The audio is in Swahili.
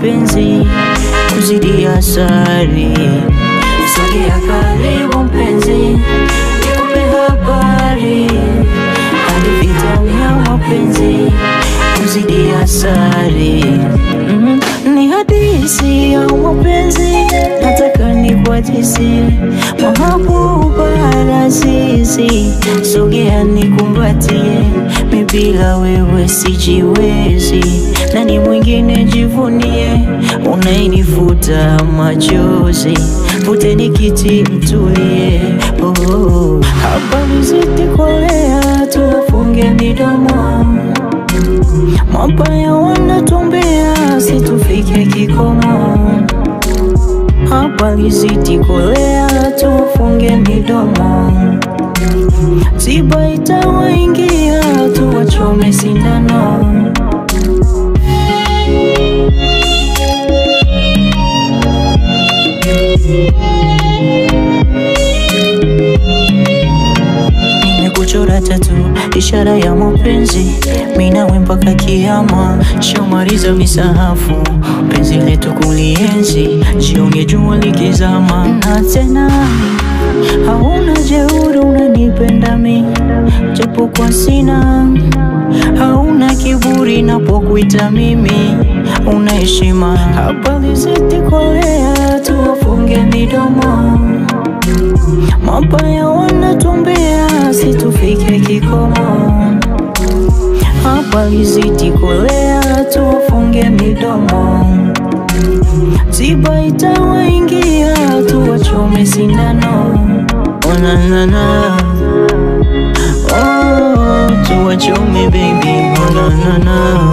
mapenzi kuzidi asari. Sogea karibu mpenzi, nikupe habari, hadithi tamu ya mapenzi kuzidi asari. Ni hadithi ya mapenzi, nataka nikuhadithi mahabuba lazizi. Sogea nikumbatie, mimi bila wewe sijiwezi. Nani mwingine jivunie, unainifuta machozi. Vuteni kiti mtulie, habari zitikolea, tufunge midomo. Mabaya wanatumbea, situfike kikomo. Habari zitikolea, tufunge midomo. Tiba itawaingia, tuwachome sindano. Nimekuchora tatu, ishara ya mapenzi, mimi nawe mpaka kiyama. Shamaliza misahafu, penzi letu kulienzi, jioni jua likizama. Na tena hauna jeuri, unanipenda mimi japo kwa sina. Hauna kiburi napokuita mimi, una heshima. Habari zitikolea, tuwafunge midomo. Mabaya wanatumbea, situfike kikomo. Habari zitikolea, tuwafunge midomo. Tiba itawaingia, tuwachome sindano. Oh na na na, oh tuwachome baby, oh na na na.